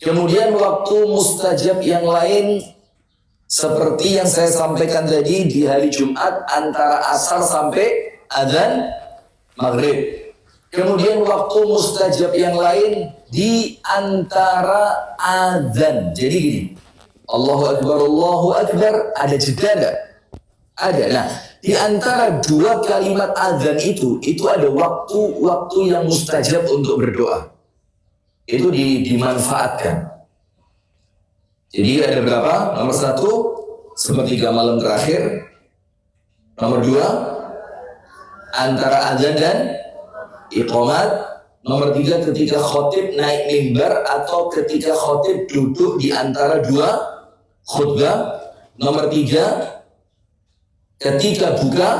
Kemudian waktu mustajab yang lain seperti yang saya sampaikan tadi di hari Jumat antara asar sampai adzan maghrib. Kemudian waktu mustajab yang lain di antara adzan. Jadi gini, Allahu Akbar, ada jeda enggak? Ada. Nah, di antara dua kalimat adzan itu ada waktu-waktu yang mustajab untuk berdoa. Itu dimanfaatkan. Jadi ada berapa? Nomor 1, sepertiga malam terakhir. Nomor 2, antara azan dan iqamat. Nomor 3, ketika khotib naik mimbar atau ketika khotib duduk di antara dua khutbah. Nomor 3, ketika buka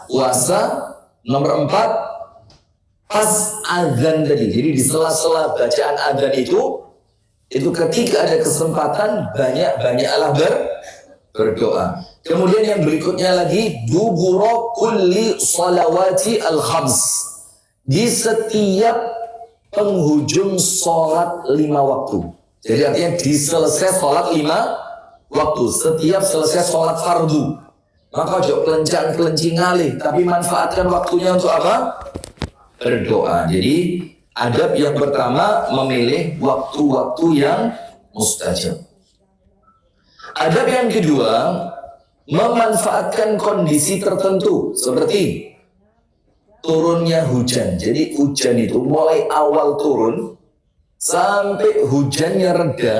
puasa. Nomor 4, pas azan tadi. Jadi di sela-sela bacaan azan itu ketika ada kesempatan banyak-banyaklah berdoa. Kemudian yang berikutnya lagi, dubura kulli salawati al-khams. Di setiap penghujung sholat 5 waktu. Jadi artinya di selesai sholat 5 waktu. Setiap selesai sholat fardu. Maka jauh kelencang-kelencing ngalih. Tapi manfaatkan waktunya untuk apa? Berdoa. Jadi adab yang pertama, memilih waktu-waktu yang mustajab. Adab yang kedua, memanfaatkan kondisi tertentu seperti turunnya hujan. Jadi hujan itu mulai awal turun sampai hujannya reda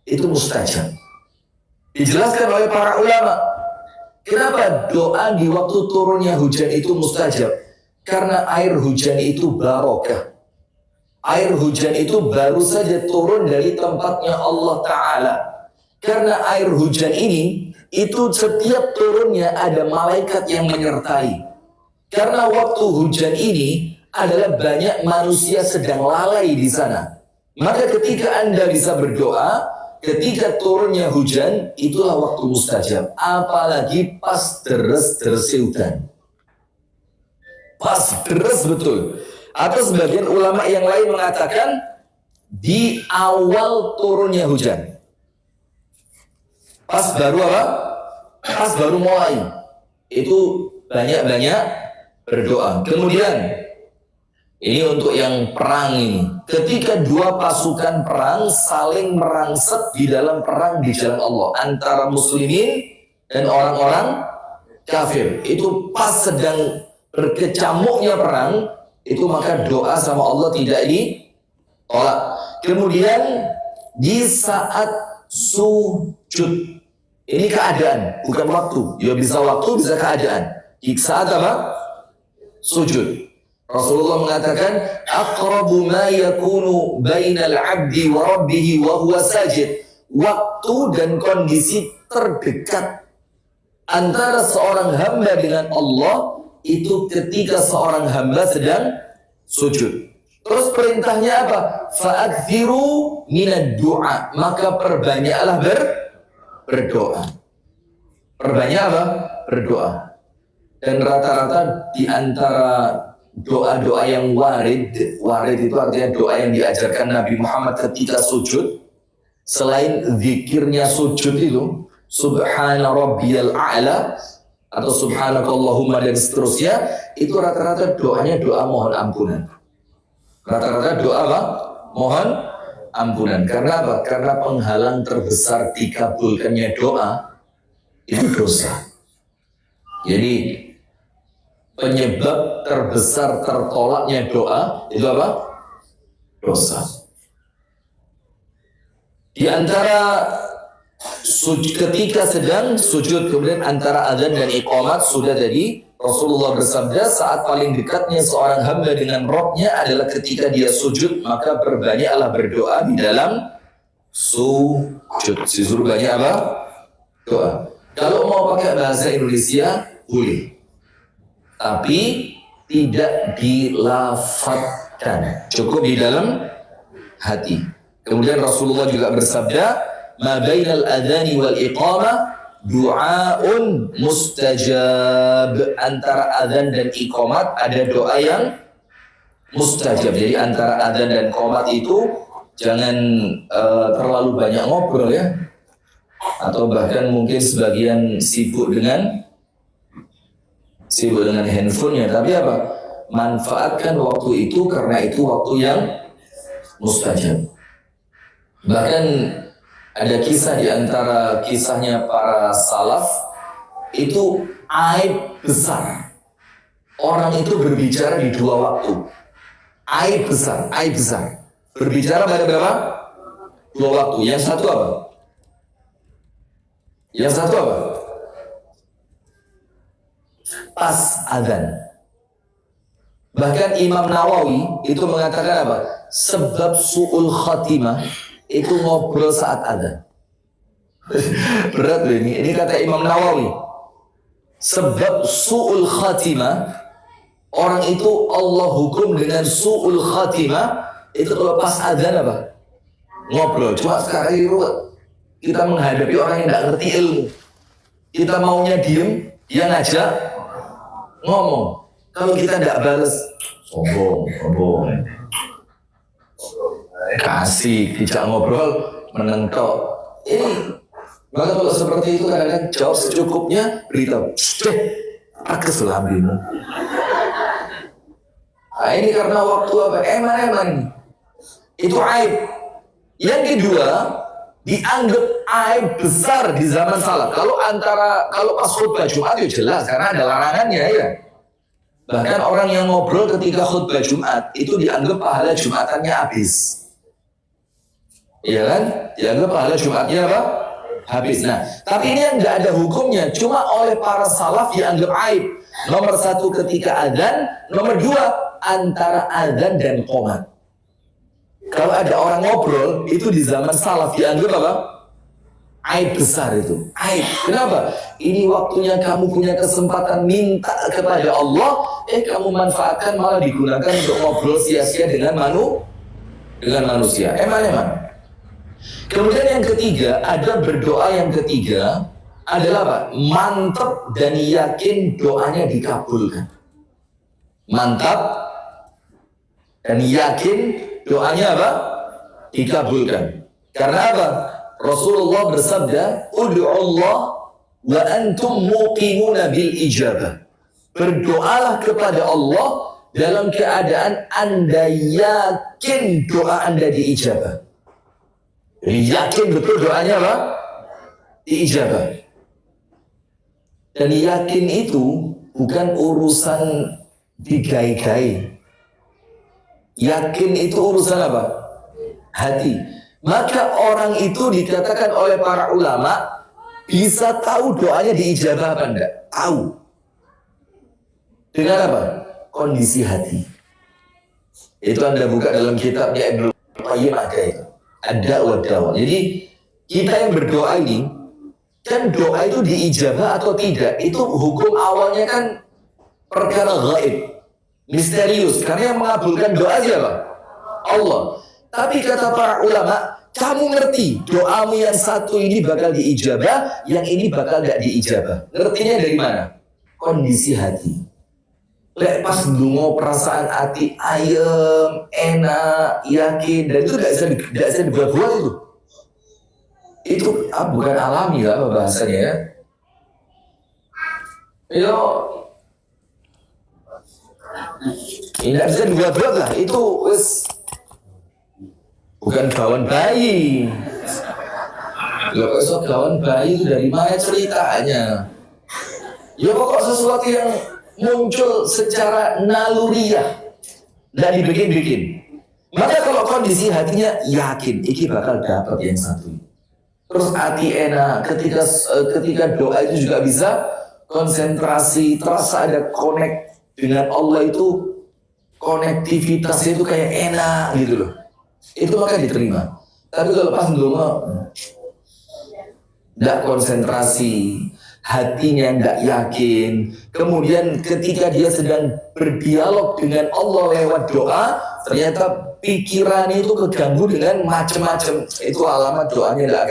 itu mustajab. Dijelaskan oleh para ulama, kenapa doa di waktu turunnya hujan itu mustajab? Karena air hujan itu barokah. Air hujan itu baru saja turun dari tempatnya Allah Ta'ala. Karena air hujan ini, itu setiap turunnya ada malaikat yang menyertai. Karena waktu hujan ini adalah banyak manusia sedang lalai di sana. Maka ketika Anda bisa berdoa, ketika turunnya hujan, itulah waktu mustajab. Apalagi pas deres-deres hujan. Pas deres betul. Atau sebagian ulama yang lain mengatakan di awal turunnya hujan. Pas baru apa? Pas baru mulai. Itu banyak-banyak berdoa. Kemudian ini untuk yang perang ini. Ketika dua pasukan perang saling merangsek di dalam perang di jalan Allah antara muslimin dan orang-orang kafir. Itu pas sedang berkecamuknya perang, itu maka doa sama Allah tidak ditolak. Kemudian di saat sujud, ini keadaan, bukan waktu. Ya bisa waktu, bisa keadaan. Di saat apa? Sujud. Rasulullah mengatakan, aqrabu ma yakunu bainal 'abdi wa rabbih wa huwa sajid. Waktu dan kondisi terdekat antara seorang hamba dengan Allah itu ketika seorang hamba sedang sujud. Terus perintahnya apa? Fa'akthiru minad du'a. Maka perbanyaklah berdoa. Perbanyak apa? Berdoa. Dan rata-rata di antara doa-doa yang warid itu artinya doa yang diajarkan Nabi Muhammad ketika sujud, selain zikirnya sujud itu, Subhana Rabbiyal A'la atau Subhanakallahumma dan seterusnya, itu rata-rata doanya doa mohon ampunan. Rata-rata doa apa? Mohon ampunan. Karena apa? Karena penghalang terbesar dikabulkannya doa itu dosa. Jadi penyebab terbesar tertolaknya doa itu apa? Dosa. Di antara ketika sedang sujud, kemudian antara azan dan iqamat sudah tadi Rasulullah bersabda, saat paling dekatnya seorang hamba dengan Rabbnya adalah ketika dia sujud, maka berbanyaklah berdoa di dalam sujud. Disuruh banyak apa? Doa. Kalau mau pakai bahasa Indonesia boleh, tapi tidak dilafadzkan, cukup di dalam hati. Kemudian Rasulullah juga bersabda, ma bainal adhani wal iqamah du'aun mustajab. Antara adzan dan iqamat ada doa yang mustajab. Jadi antara adzan dan iqamat itu jangan terlalu banyak ngobrol ya, atau bahkan mungkin sebagian sibuk dengan handphonenya. Tapi apa? Manfaatkan waktu itu karena itu waktu yang mustajab. Bahkan ada kisah di antara kisahnya para salaf itu aib besar. Orang itu berbicara di dua waktu. Aib besar. Berbicara pada berapa? Dua waktu. Yang satu apa? Pas azan. Bahkan Imam Nawawi itu mengatakan apa? Sebab su'ul khatimah itu ngobrol saat azan. Berat loh ini. Ini kata Imam Nawawi. Sebab su'ul khatimah, orang itu Allah hukum dengan su'ul khatimah itu kalau pas azan apa? Ngobrol. Cuma sekarang itu kita menghadapi orang yang tidak ngerti ilmu. Kita maunya diem, dia ngajak ngomong. Kalau kita tidak balas, sombong. Kasih, tidak ngobrol, menentok. Ini, maka kalau seperti itu kadang-kadang jawab secukupnya, beritahu, pakas lambemu. Nah, ini karena waktu apa? Eman. Itu aib. Yang kedua, dianggap aib besar di zaman salaf. Kalau pas khutbah Jumat itu jelas karena ada larangannya ya. Bahkan orang yang ngobrol ketika khutbah Jumat itu dianggap pahala Jumatannya habis. Iya kan? Dianggap pahala Jumatnya apa? Habis. Nah, tapi ini yang nggak ada hukumnya. Cuma oleh para salaf dianggap aib. Nomor satu ketika adzan, nomor dua antara adzan dan qomat. Kalau ada orang ngobrol itu di zaman salaf dianggap apa? Aib besar itu. Aib. Kenapa? Ini waktunya kamu punya kesempatan minta kepada Allah, kamu manfaatkan malah digunakan untuk ngobrol sia-sia dengan manusia. Eman. Kemudian yang ketiga, ada berdoa yang ketiga adalah apa? Mantap dan yakin doanya dikabulkan. Mantap dan yakin doanya apa? Dikabulkan. Karena apa? Rasulullah bersabda, "Ud'u Allah wa antum muqimuna bil ijabah." Berdoalah kepada Allah dalam keadaan Anda yakin doa Anda diijabah. Jadi yakin betul doanya apa? Diijabah. Dan yakin itu bukan urusan digai-gai. Yakin itu urusan apa? Hati. Maka orang itu dikatakan oleh para ulama bisa tahu doanya diijabah apa enggak? Tahu. Dengan apa? Kondisi hati. Itu Anda buka dalam kitabnya Ibnu Qayyim ada itu. Ada wadawa. Jadi kita yang berdoa ini kan doa itu diijabah atau tidak itu hukum awalnya kan perkara gaib, misterius. Karena yang mengabulkan doa siapa? Allah. Tapi kata para ulama, kamu ngerti doamu yang satu ini bakal diijabah, yang ini bakal gak diijabah. Ngertinya dari mana? Kondisi hati. Lek pas dungo perasaan hati ayem, enak, yakin, dan itu gak bisa dibuat-buat itu. Itu bukan alami lah apa bahasanya ya. Yo, ini gak bisa dibuat-buat lah. Itu wes bukan bawaan bayi. Loh kok so bawaan bayi itu dari mana ceritanya? Ya pokok sesuatu yang muncul secara naluriah, tidak dibikin-bikin. Maka kalau kondisi hatinya yakin, iki bakal dapat yang satu. Terus hati enak, ketika doa itu juga bisa konsentrasi, terasa ada connect dengan Allah itu, konektivitasnya itu kayak enak gitu loh. Itu maka diterima. Tapi kalau pas belum tidak konsentrasi, hatinya tidak yakin, kemudian ketika dia sedang berdialog dengan Allah lewat doa, ternyata pikiran itu keganggu dengan macam-macam, itu alamat doanya tidak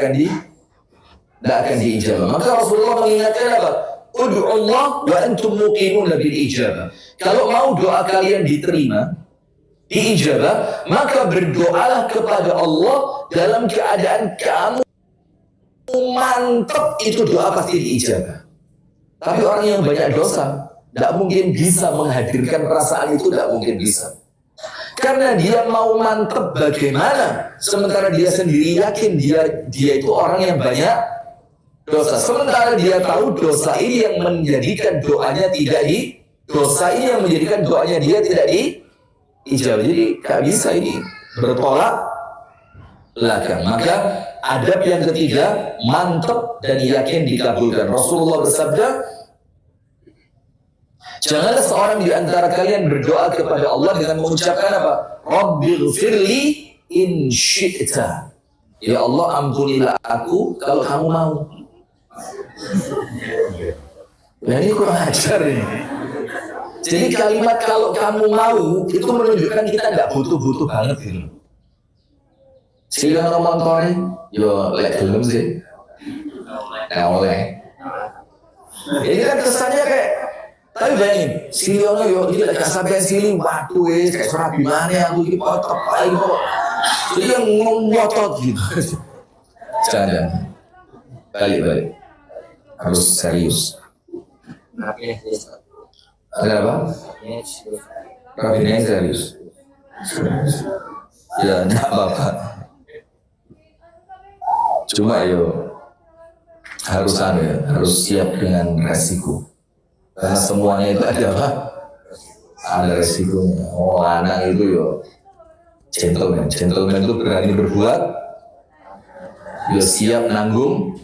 akan diijabah. Maka Rasulullah mengingatkan apa? Ud'u Allah wa antum muqimuna bil ijabah. Kalau mau doa kalian diterima diijabah, maka berdoalah kepada Allah dalam keadaan kamu mantap, itu doa pasti diijabah. Tapi orang yang banyak dosa tidak mungkin bisa menghadirkan perasaan itu, tidak mungkin bisa. Karena dia mau mantep bagaimana, sementara dia sendiri yakin dia itu orang yang banyak dosa. Sementara dia tahu dosa ini yang menjadikan doanya tidak dosa ini yang menjadikan doanya dia tidak diijabah. Jadi gak bisa ini, bertolak belakang. Maka adab yang ketiga, mantep dan yakin dikabulkan. Rasulullah bersabda, janganlah seorang di antara kalian berdoa kepada Allah dengan mengucapkan apa? Rabbighfirli in syi'ta. Ya Allah, ampunilah aku kalau kamu mau. Nah, ini kurang ajar ini. Jadi kalimat kalau kamu mau itu menunjukkan kita nggak butuh-butuh banget ini. Sehingga ngomong kori, yo lek gelem sih. Nah, oleh. Ini kan kesannya kayak, tapi bayangin, siliono yo iki lek sampean sili, waduh wis kayak serabi maneh aku iki potop ae kok. Jadi yang ngotot gitu. Jangan. Balik. Harus serius. Ada apa? Rafinya serius. Ya, enggak apa-apa. Cuma harus siap dengan resiko. Karena semuanya itu ada apa? Ada resikonya. Oh, anak itu gentleman. Gentleman itu berani berbuat, siap nanggung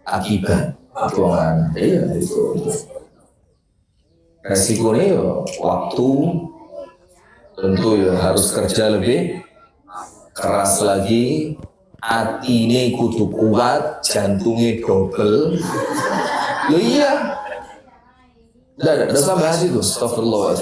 akibat. Iya itu. Resikonya waktu, tentu harus kerja lebih keras lagi, atine kudu kuat, jantungnya double. Iya. Udah bahas itu. Astagfirullah.